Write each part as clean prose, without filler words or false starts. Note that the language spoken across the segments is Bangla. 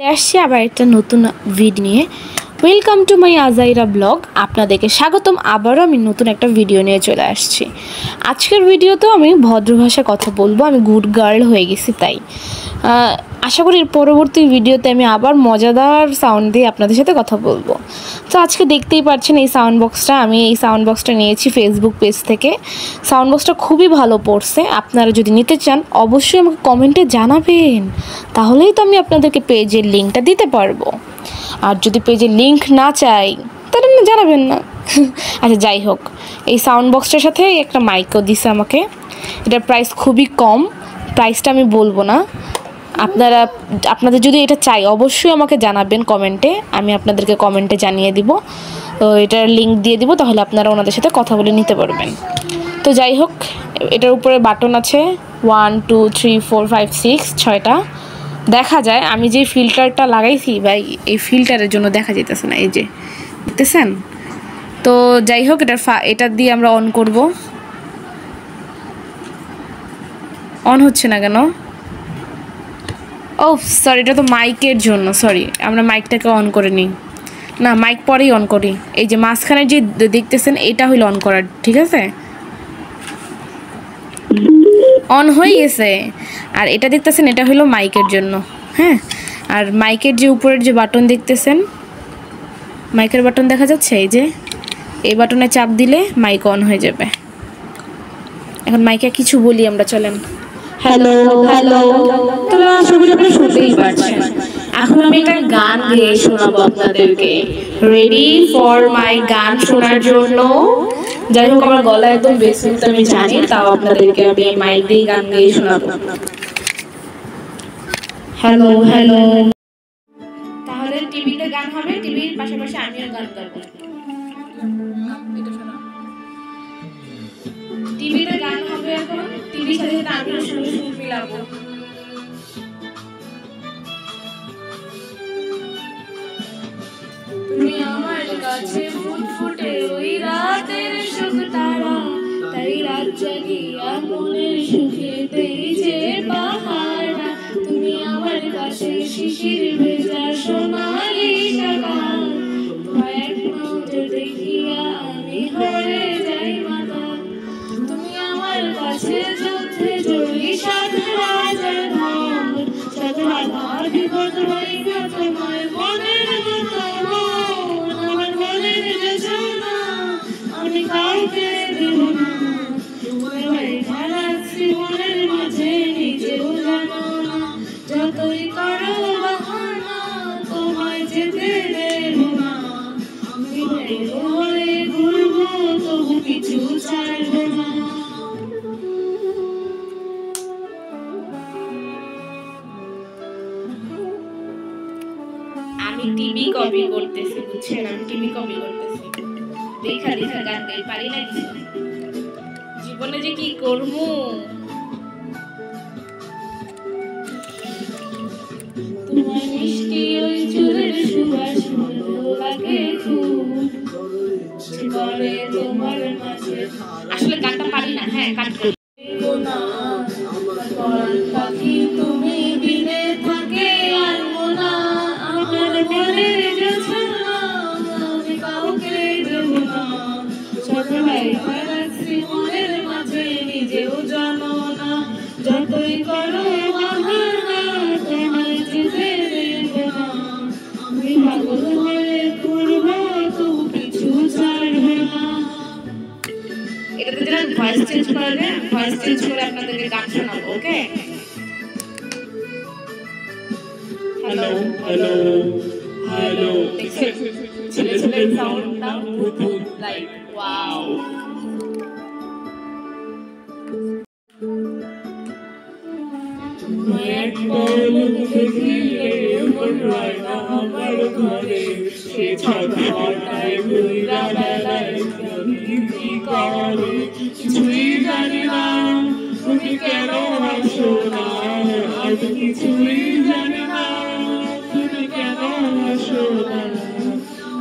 আসছি আবার একটা নতুন ভিডিও নিয়ে। ওয়েলকাম টু মাই আজাইরা ব্লগ। আপনাদেরকে স্বাগতম। আবারও আমি নতুন একটা ভিডিও নিয়ে চলে আসছি। আজকের ভিডিওতেও আমি ভদ্র ভাষায় কথা বলবো। আমি গুড গার্ল হয়ে গেছি, তাই আশা করি পরবর্তী ভিডিওতে আমি আবার মজাদার সাউন্ড দিয়ে আপনাদের সাথে কথা বলবো। তো আজকে দেখতেই পাচ্ছেন এই সাউন্ড বক্সটা, আমি এই সাউন্ড বক্সটা নিয়েছি ফেসবুক পেজ থেকে। সাউন্ড বক্সটা খুবই ভালো পড়ছে। আপনারা যদি নিতে চান অবশ্যই আমাকে কমেন্টে জানাবেন, তাহলেই তো আমি আপনাদেরকে পেজের লিঙ্কটা দিতে পারবো। আর যদি পেজের লিঙ্ক না চাই তাহলে জানাবেন না। আচ্ছা, যাই হোক, এই সাউন্ড বক্সটার সাথে একটা মাইকও দিছে আমাকে। এটার প্রাইস খুবই কম, প্রাইসটা আমি বলবো না। আপনাদের যদি এটা চাই অবশ্যই আমাকে জানাবেন কমেন্টে, আমি আপনাদেরকে কমেন্টে জানিয়ে দিব। তো এটার লিঙ্ক দিয়ে দিব, তাহলে আপনারা ওনাদের সাথে কথা বলে নিতে পারবেন। তো যাই হোক, এটার উপরে বাটন আছে 1 2 3 4 5 6 6টা দেখা যায়। আমি যে ফিল্টারটা লাগাইছি ভাই, এই ফিল্টারের জন্য দেখা যেতেছে না, এই যে দেখতেছেন। তো যাই হোক, এটা দিয়ে আমরা অন করব। অন হচ্ছে না কেন? ও সরি, এটা তো মাইকের জন্য, সরি। আমরা মাইকটাকে অন করে নিই। না, মাইক পরেই অন করি। এই যে মাঝখানে যে দেখতেছেন এটা হইলো অন করার, ঠিক আছে? অন হয়ে গেছে। আর এটা দেখতেছেন, এটা হলো মাইকের জন্য। হ্যাঁ, আর মাইকের যে উপরের যে বাটন দেখতেছেন, মাইকের বাটন দেখা যাচ্ছে, এই যে এই বাটনে চাপ দিলে মাইক অন হয়ে যাবে। এখন মাইকে কিছু বলি আমরা, চলেন। হ্যালো হ্যালো, তোমরা আশা করি আপনারা শুনতেই পাচ্ছেন। এখন আমি একটা গান গেয়ে শোনাবো আপনাদেরকে। রেডি ফর মাই গান শোনার জন্য? যাই হোক, আমার গলা একদম বেসিক তো আমি জানি, তাও আপনাদেরকে আমি মাইক দিয়ে গান গেয়ে শোনাবো। Hello hello. তাহলে টিভিতে গান হবে, টিভির পাশাপাশি আমিও গান গাবো। টিভিতে গান হবে, এখন টিভির সাথে সাথে আমিও সুর মিলাবো। তুমি আমার কাছে ফুটফুটে ওই রাতের সুখ তারা, তাই রাত জাগিয়া মনের সুখেতেই যে পাহারা। তুমি আমার কাছে শিশির ভেজা সোনালি সকাল, তোমার এক নজর দেখিয়া আমি হয়ে যাই মাতাল। তুমি আমার কাছে যুদ্ধে জয়ী সাত রাজার ধন, সাত রাজার বিপদ হইয়া তোমার মনের মতো মন, আমার মনের বেদনা আমি কাউকে দেব না। তোমার ভাইয়া রাখছি মনের মাঝে, নিজেও জানো না। যতই করো বাহানা তোমায় যেতে দেব না। আমি বের হয়ে ঘুরবো, তবু কিছু ছাড়বো না। আমি টিভি কপি করতেছি, বুঝছেন? আমি টিভি কপি করতেছি। দেখা দেখা গান গাই পারি না কিছু। জীবনে যে কি করবো। তোমার মিষ্টি ওই চুলের সুবাস ভালো লাগে খুব, করে তোমার মাঝে। আসলে গানটা পারি না, হ্যাঁ গান করি না। আমার পাখি তুমি দিনে থাকে আর মোনা, আমার মনের জোছনা আমি কাউকে দেব না। ছোট ভাই রাখছি মনের মাঝে, নিজেও জানো না। যতই করো বাহানা তোমায় যেতে দেব না। আমি পাগল হয়ে ঘুরবো, তবু কিছু ছাড়বে না। এটাতে যেন ভয়েস চেঞ্জ করা যায়, ভয়েস চেঞ্জ করে আপনাদেরকে গান শোনাবো, ওকে? Hello hello hello. ছেলে ছেলে সাউন্ডটা লাইক ওয়াও। এক পলক দেখিলে মন রয় না আমার ঘরে, সে ছটফটায় ঘুইরা বেড়ায় কি করে। কিছুই জানি না তুমি কেন আসো না, আর কিছুই জানি না তুমি কেন আসো না।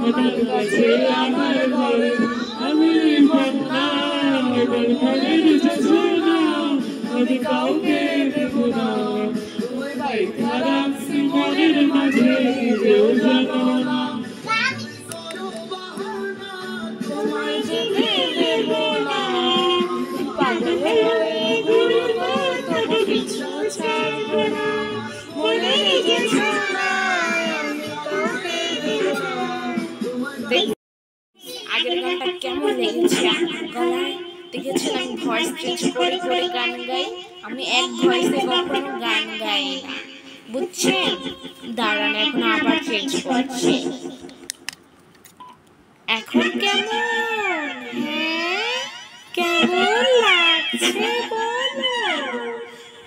আমার কাছে আমার ঘরে আমি বন্যা, আমার ঘরের জোছনা আমি কাউকে দেব না। ওই ভাই রাখছি মনের মাঝে, মাঝে কেউ জানো না, তোমায় যেতে দেব না। পাগল হয়ে ঘুরবো তবু পিছু ছাড়বো না, মনে রেখেছো না আমি কাউকে দেব না। আগের গানটা কেমন লেগেছে আমার গলায়? দেখেছেন আমি ভয়েস চেঞ্জ করে করে গান গাই। আমি এক ভয়েসে কখনো গান গাই না, বুঝছেন? দাঁড়ান এখন আবার চেঞ্জ করছি। এখন কেমন? হ্যাঁ, কেমন লাগছে বলো?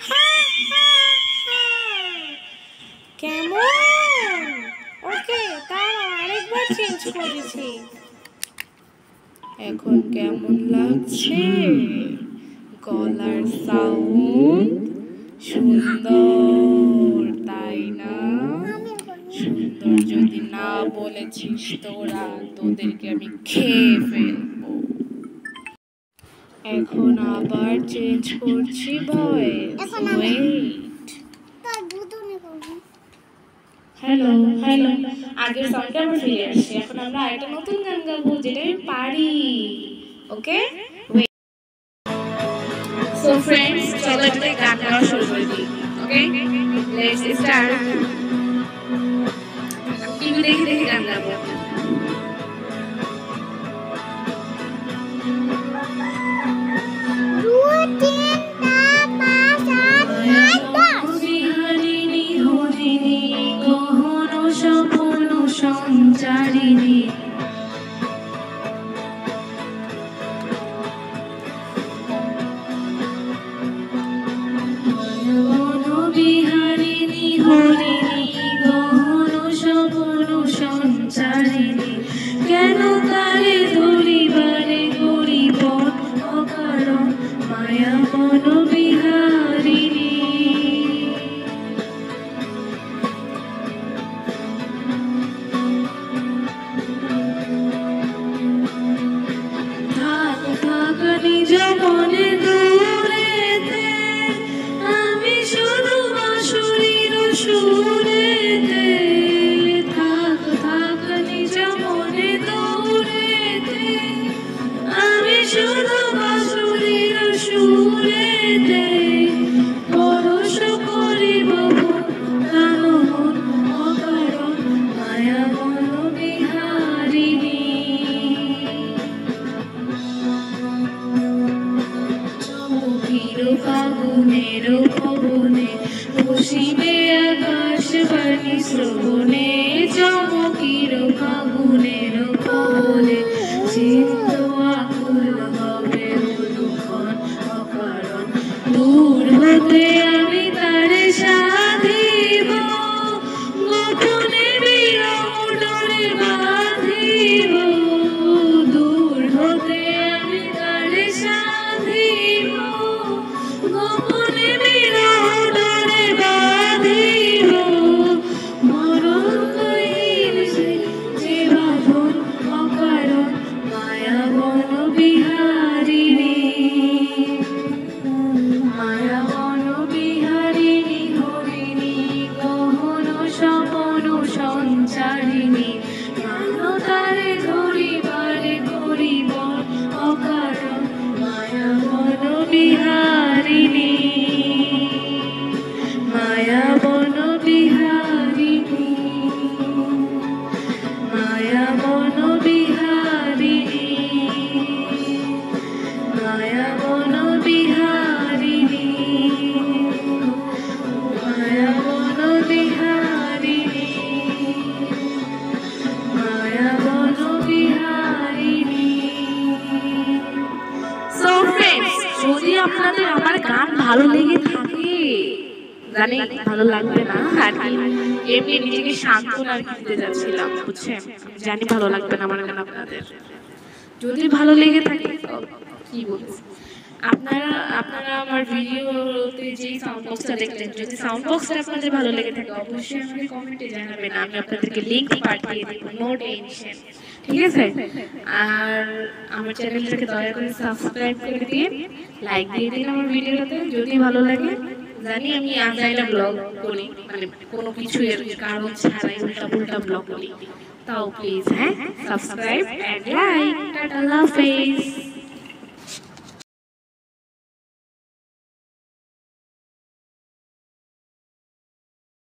হ্যাঁ, হ্যাঁ, হ্যাঁ। কেমন? ওকে, তারা আরেকবার চেঞ্জ করেছি। এখন কেমন লাগছে? গলার সাউন্ড সুন্দর, তাই না? সুন্দর যদি না বলেছিস তোরা, তোদেরকে আমি খেয়ে ফেলবো। এখন আবার চেঞ্জ করছি ভয়েস। ওয়েট, হ্যালো হ্যালো, আগের সাউন্ডটা আবার ফিরে আসছে। এখন আমরা একটা নতুন গান গাবো যেটা আমি পারি। ওকে, সো ফ্রেন্ডস, চলো একটা গান গাওয়া শুরু করে দিই। ওকে, লেটস স্টার্ট। টিভি দেখে দেখে গান গাবো। বিহারিণী হরিণী গহন স্বপন সঞ্চারিণী, বিহারিণী হরিণী গহন স্বপন সঞ্চারিণী, কেন তারে ধরিবারে গরিব অকারণ মায়া মন বিহারিণী। থাক থাক নিজ মনে দূরেতে, আমি শুধু বাঁশুরির সুরেতে। থাক থাক নিজ মনে দূরেতে, আমি শুধু বাঁশুরির সুরেতে। পরশ করিব প্রাণ মন অকারণ মায়া মন বিহারিণী। চমকির ফাগুনের পবনে পশ্চিমে আকাশ বাণী শ্রবণে, চমকির ফাগুনের পবনে চিত্ত আকুল হবে দুঃখন অকারণ। দূর হতে আমি তারে সাধিব, গোপনে বিরহ ডোরে বাঁধিব। দূর হতে আমি তারে সাধিব, গোপনে বিরহ ডোরে বাঁধিব। মরণ কহিল যে বাঁধন অকারণ মায়া বন বিহারিণী। মায়া বন বিহারিণী হরিণী গহন স্বপন সঞ্চারিণী, কেন তারে ধরিবারে গরিব অকারণ মায়া বন বিহারিণী। মায়া বন বিহারিণী, মায়া বন বিহারিণী, মায়া বন বিহারিণী, মায়া বন বিহারিণী, মায়া বন বিহারিণী। সো ফ্রেন্ডস, যদি আপনাদের আমার গান ভালো লেগে থাকে, জানি ভালো লাগবে না আর কি, এমনি নিজেকে সান্ত্বনা দিতে যাচ্ছিলাম, বুঝছেন? জানি ভালো লাগবে না আমার গান আপনাদের। যদি ভালো লেগে থাকে, কি বলবো, আপনারা আপনারা আমার ভিডিওতে যে সাউন্ড বক্সটা দেখলেন, যদি সাউন্ড বক্সটা আপনাদের ভালো লেগে থাকে অবশ্যই আমাকে কমেন্টে জানাবেন, আমি আপনাদেরকে লিংক পাঠিয়ে দেব, নো টেনশন, ঠিক আছে? আর আমার চ্যানেলটাকে দয়া করে সাবস্ক্রাইব করে দিয়ে লাইক দিয়ে দিন আমার ভিডিওটাতে যদি ভালো লাগে। জানি আমি আজাইরা ব্লগ করি, মানে কোনো কিছু এর কারণ ছাড়াই উল্টা ব্লগ করি, তাও প্লিজ হ্যাঁ সাবস্ক্রাইব এন্ড লাইক। টাটা, আল্লাহ হাফেজ।